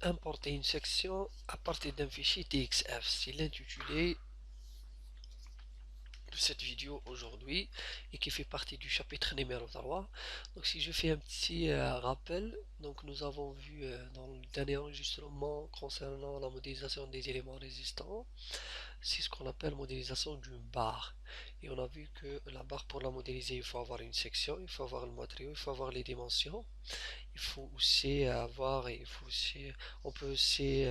importer une section à partir d'un fichier TXF. C'est l'intitulé de cette vidéo aujourd'hui et qui fait partie du chapitre numéro 3. Donc si je fais un petit rappel, donc nous avons vu dans le dernier enregistrement concernant la modélisation des éléments résistants, c'est ce qu'on appelle modélisation d'une barre. Et on a vu que la barre, pour la modéliser, il faut avoir une section, il faut avoir le matériau, il faut avoir les dimensions. Il faut aussi avoir, on peut aussi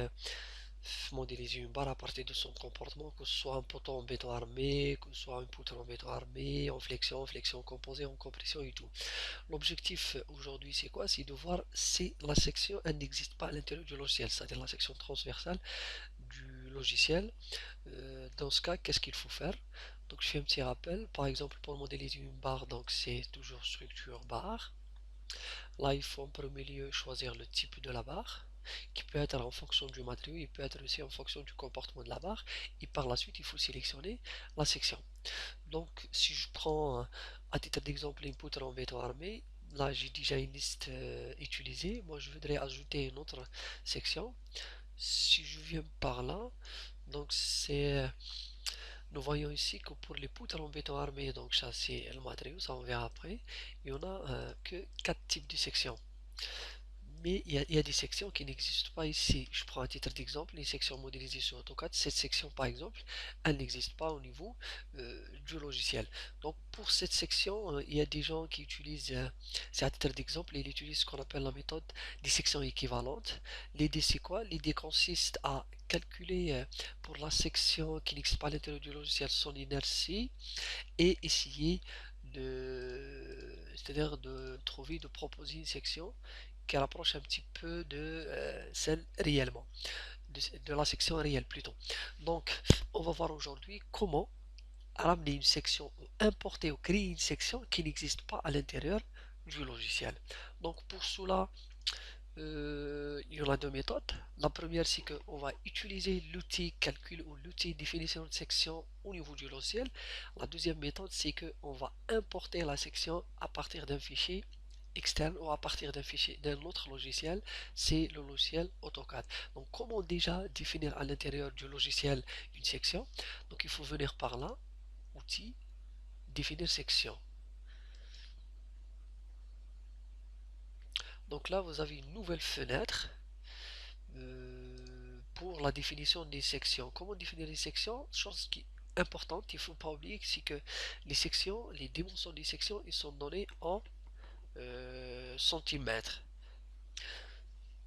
modéliser une barre à partir de son comportement, que ce soit un poteau en béton armé, que ce soit une poutre en béton armé, en flexion, flexion composée, en compression et tout. L'objectif aujourd'hui c'est quoi? C'est de voir si la section elle n'existe pas à l'intérieur du logiciel, c'est-à-dire la section transversale du logiciel. Dans ce cas, qu'est-ce qu'il faut faire? Donc je fais un petit rappel, par exemple pour modéliser une barre, donc c'est toujours structure barre. Là, il faut en premier lieu choisir le type de la barre, qui peut être en fonction du matériau, il peut être aussi en fonction du comportement de la barre, et par la suite, il faut sélectionner la section. Donc, si je prends à titre d'exemple une poutre en béton armé, là j'ai déjà une liste utilisée, moi je voudrais ajouter une autre section. Si je viens par là, donc nous voyons ici que pour les poutres en béton armé, donc ça c'est le matériau, ça on verra après, il y en a que 4 types de sections. Mais il y a des sections qui n'existent pas ici. Je prends un titre d'exemple, les sections modélisées sur AutoCAD. Cette section, par exemple, elle n'existe pas au niveau du logiciel. Donc, pour cette section, il y a des gens qui utilisent, c'est à titre d'exemple, ils utilisent ce qu'on appelle la méthode des sections équivalentes. L'idée, c'est quoi? L'idée consiste à calculer pour la section qui n'existe pas à l'intérieur du logiciel son inertie et essayer c'est-à-dire de trouver, de proposer une section qui rapproche un petit peu de celle réellement, de la section réelle plutôt. Donc, on va voir aujourd'hui comment ramener une section ou importer ou créer une section qui n'existe pas à l'intérieur du logiciel. Donc, pour cela, il y en a deux méthodes. La première, c'est qu'on va utiliser l'outil calcul ou l'outil définition de section au niveau du logiciel. La deuxième méthode, c'est qu'on va importer la section à partir d'un fichier externe ou à partir d'un fichier d'un autre logiciel, c'est le logiciel AutoCAD. Donc, comment déjà définir à l'intérieur du logiciel une section? Donc, il faut venir par là, outil, définir section. Donc là, vous avez une nouvelle fenêtre pour la définition des sections. Comment définir les sections? Chose qui est importante, il ne faut pas oublier, c'est que les sections, les dimensions des sections, ils sont données en centimètres.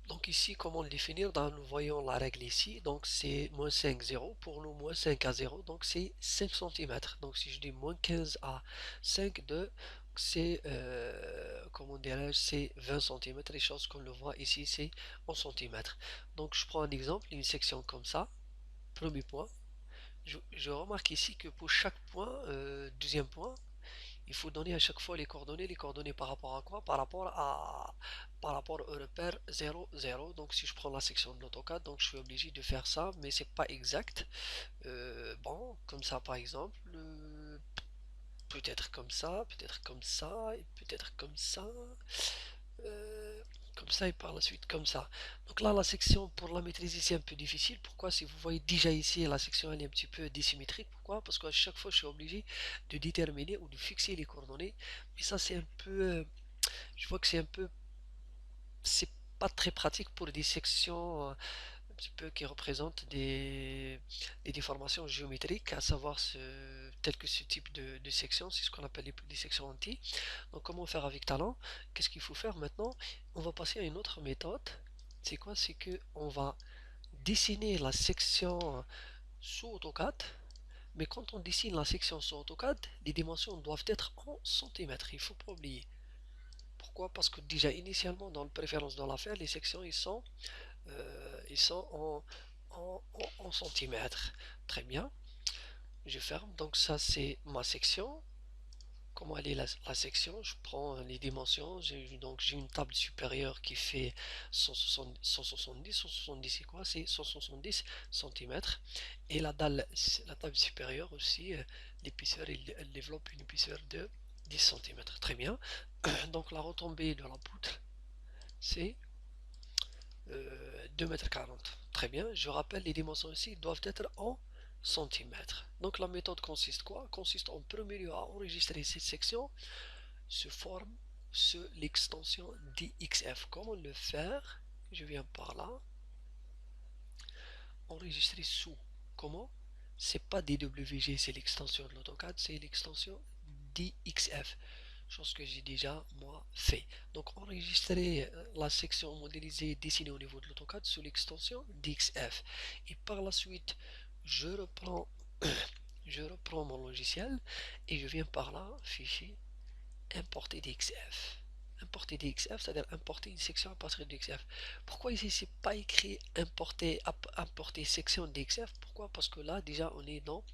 Donc ici, comment le définir? Nous voyons la règle ici, donc c'est moins 5, 0. Pour nous, moins 5 à 0, donc c'est 5 cm. Donc si je dis moins 15 à 5, 2, c'est, comment dirais-je, c'est 20 cm. Les choses qu'on le voit ici, c'est en centimètres. Donc je prends un exemple, une section comme ça, premier point. Je remarque ici que pour chaque point, deuxième point, il faut donner à chaque fois les coordonnées par rapport à quoi? Par rapport au repère 0, 0. Donc si je prends la section de l'AutoCAD, donc je suis obligé de faire ça, mais c'est pas exact. Bon, comme ça par exemple, peut-être comme ça, peut-être comme ça, et peut-être comme ça. euh, Comme ça et par la suite comme ça. Donc là la section pour la maîtriser c'est un peu difficile. Pourquoi? Si vous voyez déjà ici la section elle est un petit peu dissymétrique. Pourquoi? Parce qu'à chaque fois je suis obligé de déterminer ou de fixer les coordonnées. Mais ça c'est un peu, je vois que c'est pas très pratique pour des sections un petit peu qui représentent des déformations géométriques, à savoir tel que ce type de section, c'est ce qu'on appelle des sections entières. Donc comment faire avec talent? Qu'est-ce qu'il faut faire maintenant? On va passer à une autre méthode. C'est quoi? C'est que on va dessiner la section sous AutoCAD, mais quand on dessine la section sous AutoCAD, les dimensions doivent être en centimètres, il ne faut pas oublier. Pourquoi? Parce que déjà initialement dans le préférence de l'affaire, les sections ils sont en centimètres. Très bien, je ferme. Donc ça c'est ma section. Comment elle est la section? Je prends les dimensions. Donc j'ai une table supérieure qui fait 170. 170 c'est quoi? C'est 170 centimètres. Et la table supérieure aussi, l'épaisseur, elle développe une épaisseur de 10 centimètres. Très bien. Donc la retombée de la poutre, c'est 2,40 m. Très bien, je rappelle, les dimensions ici doivent être en centimètres. Donc la méthode consiste quoi? Consiste en premier lieu à enregistrer cette section se forme sur l'extension DXF. Comment le faire? Je viens par là, enregistrer sous. Comment? C'est pas DWG, c'est l'extension de l'AutoCAD, c'est l'extension DXF. Chose que j'ai déjà moi fait. Donc enregistrer la section modélisée dessinée au niveau de l'AutoCAD sous l'extension DXF. Et par la suite, je reprends, je reprends mon logiciel et je viens par là, fichier, importer DXF. Importer DXF, c'est-à-dire importer une section à partir de DXF. Pourquoi ici c'est pas écrit importer section DXF? Pourquoi? Parce que là déjà on est dans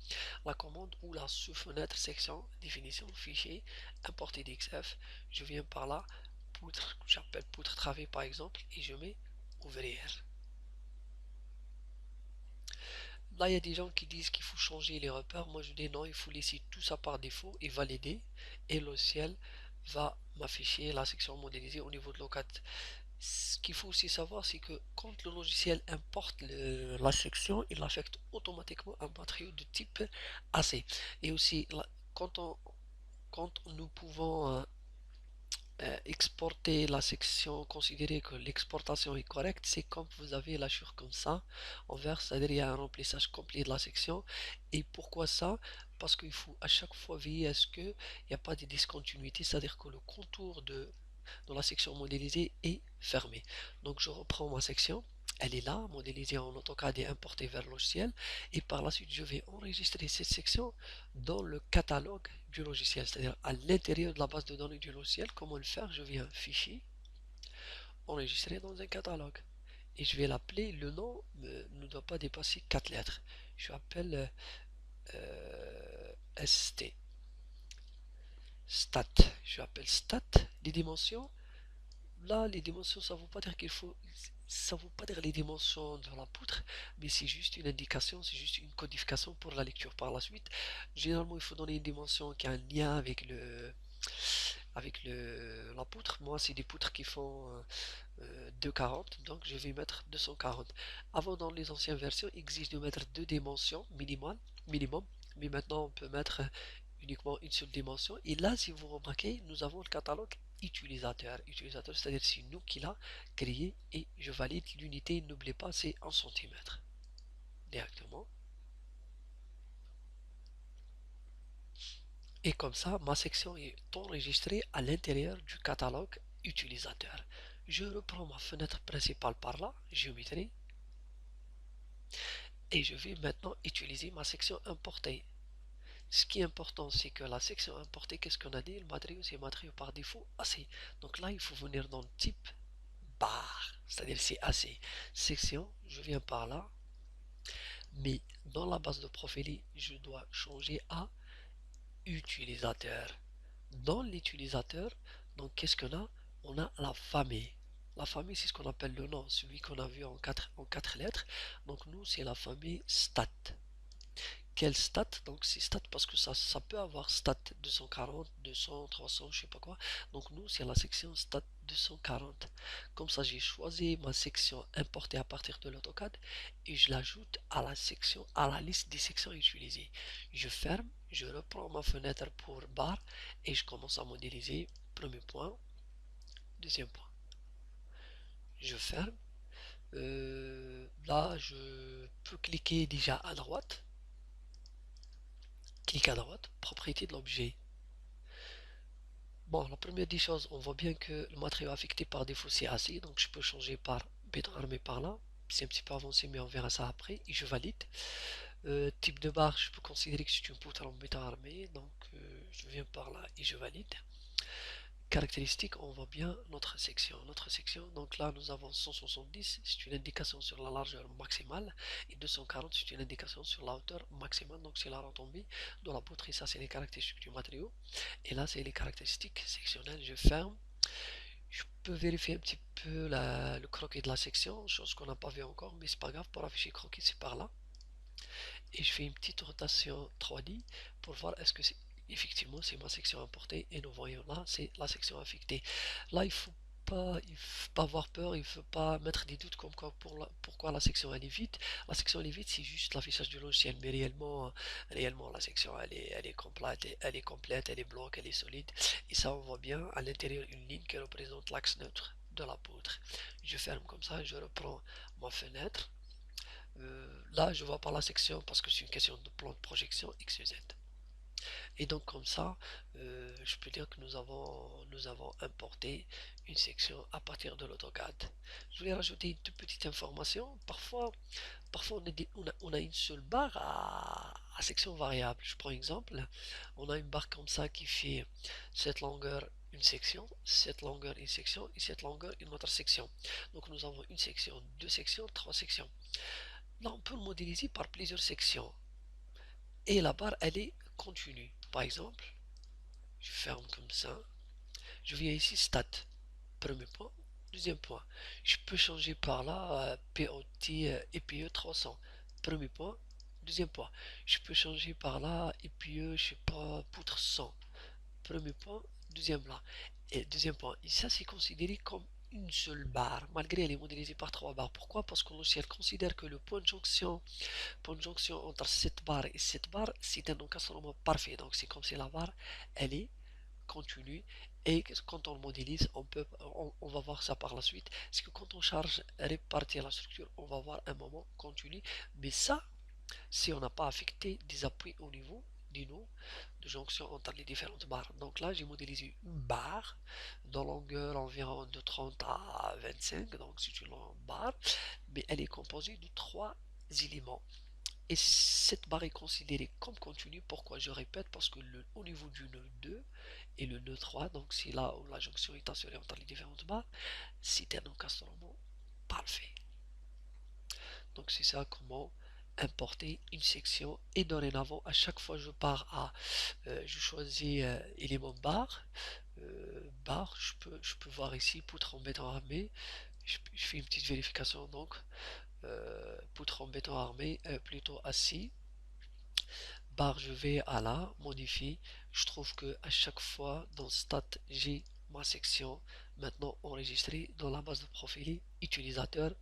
la commande ou la sous-fenêtre section définition fichier importer DXF. Je viens par là, poutre, j'appelle poutre travée par exemple, et je mets ouvrir. Là, il y a des gens qui disent qu'il faut changer les repères. Moi, je dis non, il faut laisser tout ça par défaut et valider. Et le ciel va m'afficher la section modélisée au niveau de l'OCAD. Ce qu'il faut aussi savoir, c'est que quand le logiciel importe la section, il affecte automatiquement un matériau de type AC. Et aussi, quand nous pouvons exporter la section, considérer que l'exportation est correcte, c'est quand vous avez la chure comme ça, envers, c'est-à-dire il y a un remplissage complet de la section. Et pourquoi ça? Parce qu'il faut à chaque fois veiller à ce qu'il n'y a pas de discontinuité, c'est-à-dire que le contour de la section modélisée est fermé. Donc je reprends ma section, elle est là, modélisée en AutoCAD et importée vers le logiciel, et par la suite je vais enregistrer cette section dans le catalogue du logiciel, c'est-à-dire à l'intérieur de la base de données du logiciel. Comment le faire? Je viens fichier, enregistrer dans un catalogue, et je vais l'appeler, le nom ne doit pas dépasser 4 lettres. Je l'appelle ST, stat, je l'appelle stat, les dimensions. Là, les dimensions, ça ne veut pas dire qu'il faut, ça veut pas dire les dimensions de la poutre, mais c'est juste une indication, c'est juste une codification pour la lecture par la suite. Généralement, il faut donner une dimension qui a un lien avec la poutre. Moi, c'est des poutres qui font 240, donc je vais mettre 240. Avant, dans les anciennes versions, il existe de mettre deux dimensions minimum, mais maintenant on peut mettre uniquement une seule dimension. Et là, si vous remarquez, nous avons le catalogue utilisateur. Utilisateur, c'est-à-dire c'est nous qui l'a créé, et je valide l'unité, n'oubliez pas, c'est en centimètres. Directement. Et comme ça, ma section est enregistrée à l'intérieur du catalogue utilisateur. Je reprends ma fenêtre principale par là, géométrie, et je vais maintenant utiliser ma section importée. Ce qui est important, c'est que la section importée, qu'est-ce qu'on a dit? Le matériau, c'est matériau par défaut AC. Donc là, il faut venir dans le type bar, c'est-à-dire c'est AC. Section, je viens par là, mais dans la base de profil, je dois changer à utilisateur. Dans l'utilisateur, donc qu'est-ce qu'on a? On a la famille. La famille, c'est ce qu'on appelle le nom, celui qu'on a vu en quatre lettres. Donc nous, c'est la famille stat. Quelle stat? Donc c'est stat parce que ça peut avoir stat 240, 200, 300, je sais pas quoi. Donc nous, c'est la section stat 240. Comme ça, j'ai choisi ma section importée à partir de l'AutoCAD et je l'ajoute à la section, à la liste des sections utilisées. Je ferme, je reprends ma fenêtre pour barre et je commence à modéliser. Premier point, deuxième point. Je ferme. Là, je peux cliquer déjà à droite. Clique à droite, propriété de l'objet. Bon, la première des choses, on voit bien que le matériau affecté par défaut c'est AC, donc je peux changer par béton armé par là. C'est un petit peu avancé, mais on verra ça après. Et je valide. Type de barre, je peux considérer que c'est une poutre en béton armé, donc je viens par là et je valide. Caractéristiques, on voit bien notre section. Donc là, nous avons 170, c'est une indication sur la largeur maximale, et 240, c'est une indication sur la hauteur maximale, donc c'est la retombée de la poutre, et ça, c'est les caractéristiques du matériau. Et là, c'est les caractéristiques sectionnelles. Je ferme. Je peux vérifier un petit peu le croquis de la section, chose qu'on n'a pas vu encore, mais c'est pas grave, pour afficher croquis, c'est par là. Et je fais une petite rotation 3D pour voir est-ce que c'est effectivement c'est ma section importée, et nous voyons là c'est la section affectée. Là il faut il faut pas avoir peur, il faut pas mettre des doutes comme quoi pourquoi la section elle est vide. La section elle est vide, c'est juste l'affichage du logiciel, mais réellement la section elle est complète, elle est blanche, elle est solide. Et ça on voit bien à l'intérieur une ligne qui représente l'axe neutre de la poutre. Je ferme comme ça, je reprends ma fenêtre. Là je vois pas la section parce que c'est une question de plan de projection X, Y, Z. Et donc comme ça, je peux dire que nous avons importé une section à partir de l'AutoCAD. Je voulais rajouter une toute petite information. Parfois on a une seule barre à section variable. Je prends un exemple. On a une barre comme ça qui fait cette longueur une section, cette longueur une section et cette longueur une autre section. Donc nous avons une section, deux sections, trois sections. Là on peut le modéliser par plusieurs sections. Et la barre elle est continue. Par exemple, je ferme comme ça. Je viens ici, stat. Premier point. Deuxième point. Je peux changer par là POT EPE 300. Premier point. Deuxième point. Je peux changer par là EPE, je sais pas, poutre 100. Premier point. Deuxième là. Et deuxième point. Et ça, c'est considéré comme une seule barre, malgré elle est modélisée par trois barres. Pourquoi? Parce que le logiciel considère que le point de jonction entre cette barre et cette barre, c'est un encastrement parfait. Donc c'est comme si la barre, elle est continue et quand on le modélise on va voir ça par la suite, c'est que quand on charge répartir la structure on va voir un moment continu, mais ça si on n'a pas affecté des appuis au niveau du nœud de jonction entre les différentes barres. Donc là j'ai modélisé une barre de longueur environ de 30 à 25, donc c'est une longue barre, mais elle est composée de trois éléments. Et cette barre est considérée comme continue. Pourquoi je répète? Parce que au niveau du nœud 2 et le nœud 3, donc c'est là où la jonction est assurée entre les différentes barres, c'est un encastrement parfait. Donc c'est ça comment importer une section. Et dorénavant, à chaque fois je pars je choisis élément barre. Barre, je peux voir ici poutre en béton armé. Je fais une petite vérification donc. Poutre en béton armé, plutôt assis. Barre, je vais à la modifie. Je trouve que à chaque fois dans stat j'ai ma section maintenant enregistrée dans la base de profil utilisateur.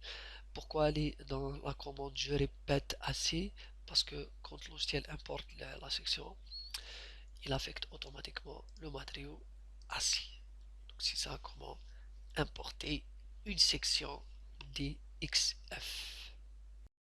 Pourquoi aller dans la commande je répète assez? Parce que quand le logiciel importe la section, il affecte automatiquement le matériau assis. Donc c'est ça comment importer une section DXF.